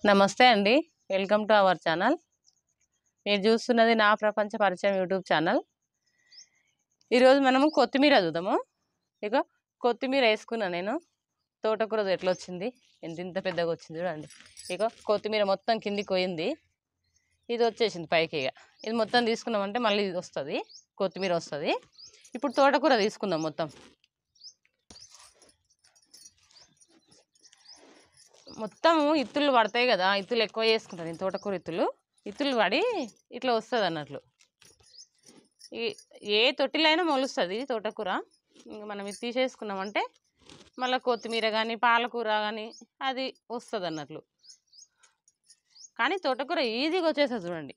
నమస్తే అండి, welcome to our channel. మీరు చూస్తున్నది నా ప్రపంచ పరిచయం యూట్యూబ్ ఛానల్. ఈరోజు మనము కొత్తిమీర చూద్దాము. ఇక కొత్తిమీర వేసుకున్నా నేను. తోటకూర ఎట్లా వచ్చింది, ఎంత పెద్దగా వచ్చింది చూడండి. ఇక కొత్తిమీర మొత్తం కిందికి పోయింది, ఇది వచ్చేసింది పైకి. ఇక ఇది మొత్తం తీసుకున్నామంటే మళ్ళీ ఇది వస్తుంది, కొత్తిమీర వస్తుంది. ఇప్పుడు తోటకూర తీసుకుందాం. మొత్తం ఇత్తులు పడతాయి కదా, ఇత్తులు ఎక్కువ చేసుకుంటాను నేను. తోటకూర ఇత్తులు పడి ఇట్లా వస్తుంది అన్నట్లు. ఏ తొట్టిలైనా మొలుస్తుంది తోటకూర. ఇంకా మనం ఇది తీసేసుకున్నామంటే మళ్ళీ కొత్తిమీర కానీ పాలకూర కానీ అది వస్తుంది అన్నట్లు. కానీ తోటకూర ఈజీగా వచ్చేస్తుంది చూడండి.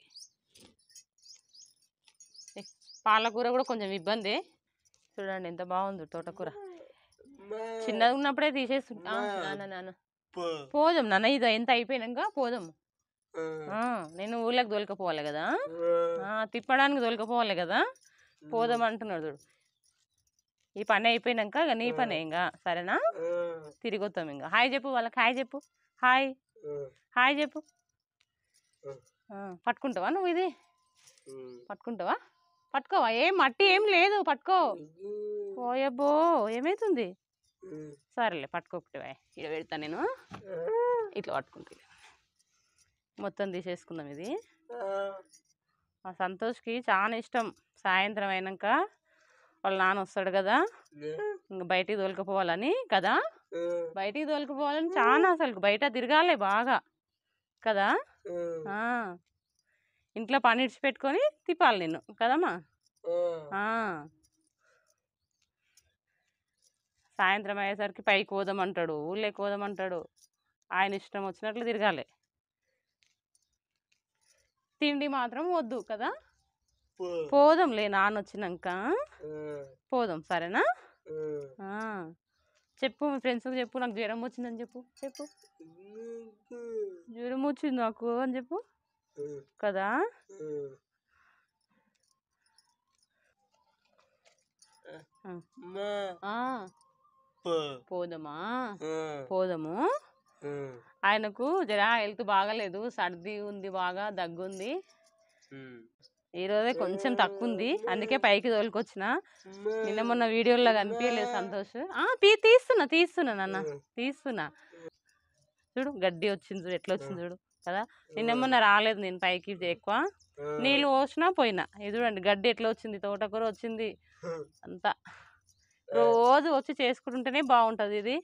పాలకూర కూడా కొంచెం ఇబ్బంది. చూడండి ఎంత బాగుంది తోటకూర. చిన్నగా ఉన్నప్పుడే తీసేసుకుంటా. నాన్న పోదాం నాన్న, ఇది ఎంత అయిపోయినాక పోదాము. నేను ఊళ్ళకి దొలకపోవాలి కదా, తిప్పడానికి దొలకపోవాలి కదా, పోదాం అంటున్నాడు చూడు. ఈ పని అయిపోయినాక ఇక నీ పని ఇంకా సరేనా, తిరిగి వస్తాం. ఇంకా హాయ్ చెప్పు వాళ్ళకి, హాయ్ చెప్పు, హాయ్ హాయ్ చెప్పు. పట్టుకుంటావా నువ్వు? ఇది పట్టుకుంటావా? పట్టుకోవా? ఏం మట్టి ఏం లేదు, పట్టుకో. ఓయబ్బో ఏమైతుంది? సరేలే పట్టుకోకటివా, ఇక్కడ పెడతా నేను. ఇట్లా పట్టుకుంటా, మొత్తం తీసేసుకుందాం. ఇది మా సంతోష్కి చాలా ఇష్టం. సాయంత్రం అయినాక వాళ్ళ నాన్న వస్తాడు కదా, ఇంకా బయటికి తోలుకపోవాలని కదా, బయటికి తోలుకపోవాలని చాలా, అసలు బయట తిరగాలి బాగా కదా. ఇంట్లో పని ఇడిచిపెట్టుకొని తిప్పాలి నిన్ను కదమ్మా. సాయంత్రం అయ్యేసరికి పైకి పోదామంటాడు, ఊళ్ళోకి పోదామంటాడు. ఆయన ఇష్టం వచ్చినట్లు తిరగాలి. తిండి మాత్రం వద్దు కదా. పోదాంలే నాన్న వచ్చినాక పోదాం సరేనా. చెప్పు మీ ఫ్రెండ్స్కి చెప్పు, నాకు జ్వరం వచ్చిందని చెప్పు. చెప్పు జ్వరం వచ్చింది నాకు అని చెప్పు కదా. పోదామా? పోదాము. ఆయనకు జర హెల్త్ బాగాలేదు, సర్ది ఉంది, బాగా దగ్గుంది. ఈరోజే కొంచెం తక్కువ ఉంది, అందుకే పైకి తోలుకొచ్చిన. నిన్న మొన్న వీడియోలో కనిపించలేదు సంతోష్. తీస్తున్నా నాన్న, తీస్తున్నా. చూడు గడ్డి వచ్చింది చూడు, ఎట్లా వచ్చింది చూడు కదా. నిన్న మొన్న రాలేదు నేను పైకి ఎక్కువ, నీళ్ళు పోసినా పోయినా. ఇది చూడండి గడ్డి ఎట్లా వచ్చింది, తోటకూర వచ్చింది అంతా. రోజు వచ్చి చేసుకుంటుంటేనే బాగుంటుంది. ఇది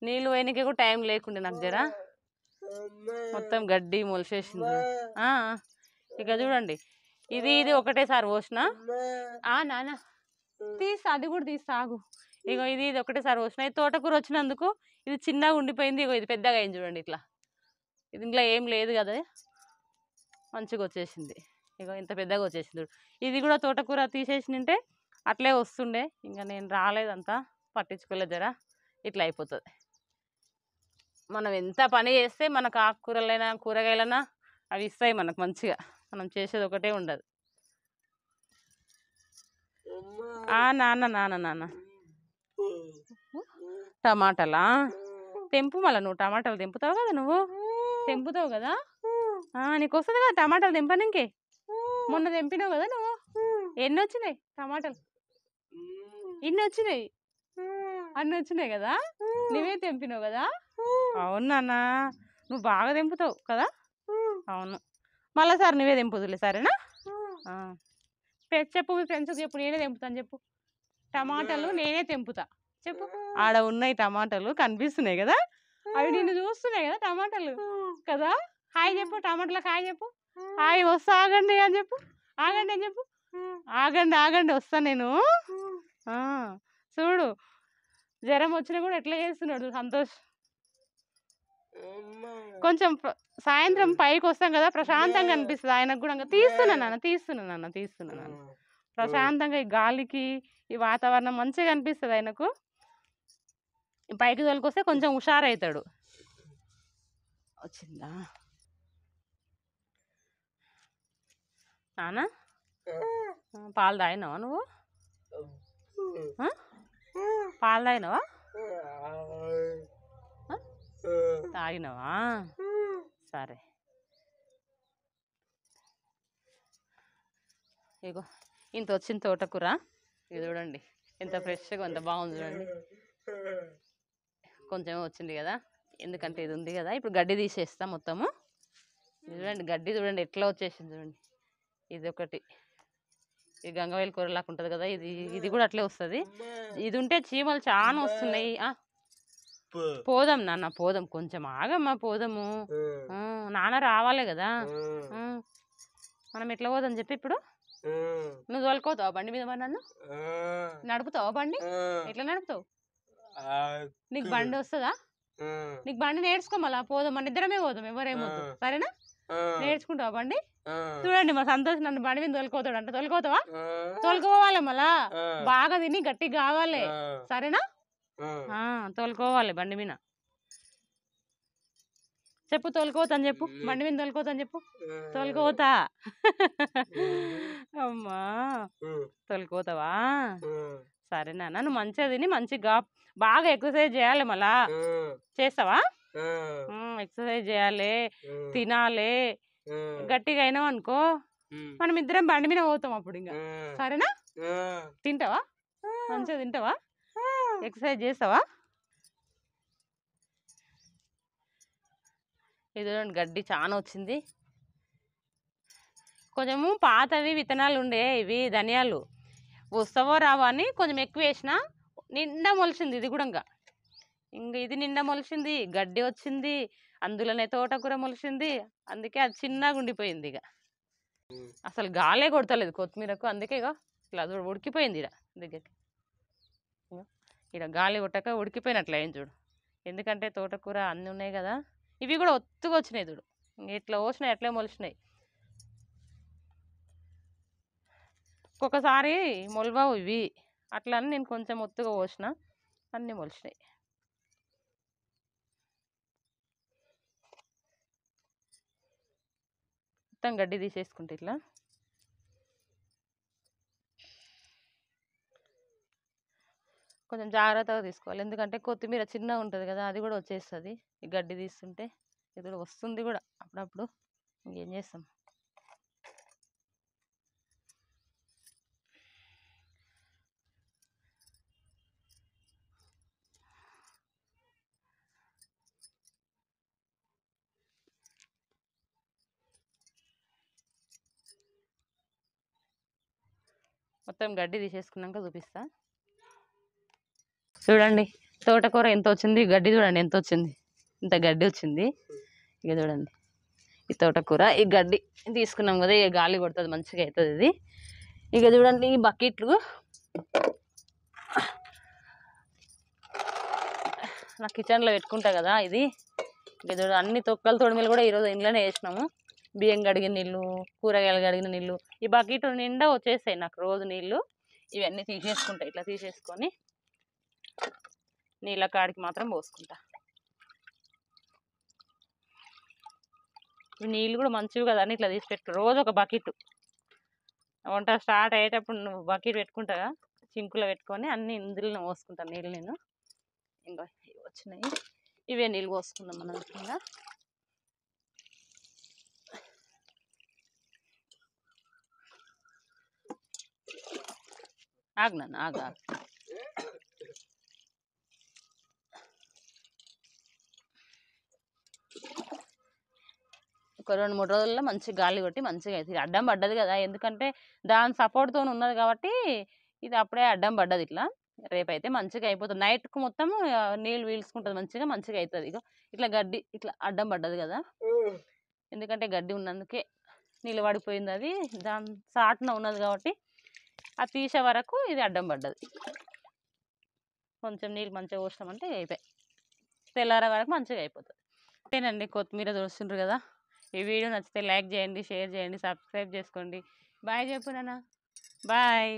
నీళ్ళు పోయినకే కూడా టైం లేకుండే నాకు జర, మొత్తం గడ్డి మొలిసేసింది. ఇక చూడండి ఇది ఒకటేసారి పోసిన. నాన్న అది కూడా ఆగు. ఇగో ఇది ఒకటేసారి పోసిన. ఇది తోటకూర వచ్చినందుకు ఇది చిన్నగా ఉండిపోయింది, ఇగో ఇది పెద్దగా అయింది చూడండి. ఇట్లా ఇది ఇంట్లో ఏం లేదు కదా, మంచిగా వచ్చేసింది. ఇగో ఇంత పెద్దగా వచ్చేసింది. ఇది కూడా తోటకూర తీసేసినంటే అట్లే వస్తుండే, ఇంకా నేను రాలేదంతా పట్టించుకోలేదు. జర ఇట్లా అయిపోతుంది. మనం ఎంత పని చేస్తే మనకు ఆకుకూరలైనా కూరగాయలైనా అవి ఇస్తాయి మనకు మంచిగా. మనం చేసేది ఒకటే ఉండదు. నాన్న టమాటాలా తెంపు. మళ్ళీ నువ్వు టమాటాలు తెంపుతావు కదా, నువ్వు తెంపుతావు కదా, నీకు వస్తుంది కదా టమాటాలు తెంపనికే. మొన్న తెంపినావు కదా నువ్వు. ఎన్ని వచ్చినాయి టమాటాలు? ఇన్ని వచ్చినాయి, అన్ని వచ్చినాయి కదా, నువ్వే తెంపినావు కదా. అవును నాన్న, నువ్వు బాగా తెంపుతావు కదా. అవును, మళ్ళీ సార్ నువ్వే తెంపుదులే సరేనా. చెప్పు మీ ఫ్రెండ్స్కి చెప్పు, నేనే తెంపుతాను చెప్పు. టమాటాలు నేనే తెంపుతా చెప్పు. ఆడ ఉన్నాయి టమాటాలు కనిపిస్తున్నాయి కదా, అవి నిన్ను చూస్తున్నాయి కదా టమాటాలు కదా. హాయ్ చెప్పు, టమాటాలకు హాయ్ చెప్పు. హాయ్ వస్తా ఆగండి అని చెప్పు. ఆగండి అని చెప్పు. ఆగండి వస్తా నేను. చూడు జ్వరం వచ్చినా కూడా ఎట్లా చేస్తున్నాడు సంతోష్. కొంచెం సాయంత్రం పైకి వస్తాం కదా, ప్రశాంతంగా అనిపిస్తుంది ఆయనకు కూడా. తీస్తున్నాను ప్రశాంతంగా. ఈ గాలికి ఈ వాతావరణం మంచిగా అనిపిస్తుంది ఆయనకు. పైకి తోలుకొస్తే కొంచెం హుషారవుతాడు. వచ్చిందా నాన్న? పాలు తాగినావా నువ్వు? పాలు తాగినావా? తాగినవా? సరే, ఇగో ఇంత వచ్చింది తోటకూర. ఇది చూడండి ఎంత ఫ్రెష్గా ఎంత బాగుంది చూడండి. కొంచెం వచ్చింది కదా, ఎందుకంటే ఇది ఉంది కదా. ఇప్పుడు గడ్డి తీసేస్తాం మొత్తము. చూడండి గడ్డి చూడండి ఎట్లా వచ్చేసింది చూడండి. ఇది ఒకటి, ఇది గంగవేలు కూరలాగా ఉంటుంది కదా, ఇది కూడా అట్లే వస్తుంది. ఇది ఉంటే చీమలు చాలా వస్తున్నాయి. పోదాం నాన్న, పోదాం, కొంచెం ఆగమ్మా, పోదాము. నాన్న రావాలి కదా, మనం ఎట్లా పోదాం చెప్పి. ఇప్పుడు నువ్వు తోలుకోతావా బండి మీద? మరి నన్ను నడుపుతావా బండి? ఎట్లా నడుపుతావు? నీకు బండి వస్తుందా? నీకు బండి నేర్చుకో, మళ్ళా పోదాం, మన ఇద్దరమే పోదాం, ఎవరేమొద్దు, సరేనా? నేర్చుకుంటావా బండి? చూడండి మా సంతోష్ నన్ను బండి మీద తోలుకోతాడు అంటే, తోలుకోతావా? తోలుకోవాలి, మళ్ళా బాగా తిని గట్టి కావాలి, సరేనా? తోలుకోవాలి బండి మీద. చెప్పు, తోలుకోవద్దని చెప్పు, బండి మీద తోలుకోవద్దని చెప్పు. తోలుకోతా అమ్మా, తోలుకోతావా? సరేనా? నన్ను మంచిగా తిని మంచిగా బాగా ఎక్సర్సైజ్ చేయాలి. మళ్ళా చేస్తావా? ఎక్సర్సైజ్ చేయాలి, తినాలి. గట్టిగా అయినావు అనుకో, మనం ఇద్దరం బండి మీద పోతాం అప్పుడు ఇంకా, సరేనా? తింటావా? మంచిగా తింటావా? ఎక్సర్సైజ్ చేస్తావా? ఇది గడ్డి చాలా వచ్చింది. కొంచెము పాతవి విత్తనాలు ఉండే, ఇవి ధనియాలు వస్తావో రావో అని కొంచెం ఎక్కువ వేసిన, నిండా మొలిచింది. ఇది కూడా ఇంకా ఇది నిండా మొలిచింది, గడ్డి వచ్చింది, అందులోనే తోటకూర మొలిచింది. అందుకే అది చిన్నగా ఉండిపోయింది. ఇక అసలు గాలే కొడతలేదు కొత్తిమీరకు, అందుకే ఇక ఇట్లా ఉడికిపోయింది. ఇక దగ్గరికి ఇక్కడ గాలి కొట్టక ఉడికిపోయినట్లే ఏం చూడు. ఎందుకంటే తోటకూర అన్నీ ఉన్నాయి కదా, ఇవి కూడా ఒత్తుగా వచ్చినాయి చూడు. ఇట్లా పోసినాయి, అట్లే మొలిచినాయి. ఒక్కొక్కసారి మొలవావు ఇవి, అట్లా అని నేను కొంచెం ఒత్తుగా పోసిన, అన్నీ మొలిచినాయి. మొత్తం గడ్డి తీసేసుకుంటే ఇట్లా కొంచెం జాగ్రత్తగా తీసుకోవాలి. ఎందుకంటే కొత్తిమీర చిన్నగా ఉంటుంది కదా, అది కూడా వచ్చేస్తుంది ఈ గడ్డి తీస్తుంటే. ఇది కూడా వస్తుంది కూడా అప్పుడప్పుడు, ఇంకేం చేస్తాం. మొత్తం గడ్డి తీసేసుకున్నాక చూపిస్తా. చూడండి తోటకూర ఎంత వచ్చింది, గడ్డి చూడండి ఎంత వచ్చింది, ఇంత గడ్డి వచ్చింది. ఇక చూడండి ఈ తోటకూర, ఈ గడ్డి తీసుకున్నాం కదా, ఇక గాలి కొడుతుంది మంచిగా అవుతుంది ఇది. ఇక చూడండి ఈ బకెట్లు నా కిచెన్లో పెట్టుకుంటా కదా ఇది. ఇక చూడండి అన్ని తొక్కలు తొడిమిలు కూడా ఈరోజు ఇంట్లోనే వేసినాము. బియ్యం కడిగిన నీళ్ళు, కూరగాయలు కడిగిన నీళ్ళు, ఈ బకెట్ నిండా వచ్చేస్తాయి నాకు రోజు నీళ్ళు. ఇవన్నీ తీసేసుకుంటా, ఇట్లా తీసేసుకొని నీళ్ళ కాడికి మాత్రం పోసుకుంటా. నీళ్ళు కూడా మంచివి కదా అని ఇట్లా తీసి పెట్టు. రోజు ఒక బకెట్, వంట స్టార్ట్ అయ్యేటప్పుడు నువ్వు బకెట్ పెట్టుకుంటాగా, సింకులో పెట్టుకొని అన్ని ఇందులో పోసుకుంటాను నీళ్ళు నేను. ఇంకా వచ్చినాయి, ఇవే నీళ్ళు పోసుకుందాం మనం కింద. ఆగ్నాను ఆగా, ఒక 2-3 రోజుల్లో మంచి గాలి కొట్టి మంచిగా అవుతుంది. అడ్డం పడ్డది కదా, ఎందుకంటే దాని సపోర్ట్తో ఉన్నది కాబట్టి ఇది అప్పుడే అడ్డం పడ్డది. ఇట్లా రేపైతే మంచిగా అయిపోతుంది. నైట్కు మొత్తం నీళ్ళు పీల్చుకుంటుంది, మంచిగా అవుతుంది. ఇక ఇట్లా గడ్డి ఇట్లా అడ్డం పడ్డది కదా, ఎందుకంటే గడ్డి ఉన్నందుకే నీళ్ళు పడిపోయింది. అది దాని సాటున ఉన్నది కాబట్టి అది తీసే వరకు ఇది అడ్డం పడ్డది. కొంచెం నీళ్ళు మంచిగా పోసినామంటే అయిపోయి తెల్లారే వరకు మంచిగా అయిపోతుంది. అంతేనండి, కొత్తిమీర చూస్తుండ్రు కదా. ఈ వీడియో నచ్చితే లైక్ చేయండి, షేర్ చేయండి, సబ్స్క్రైబ్ చేసుకోండి. బాయ్ చెప్పు నాన్న, బాయ్.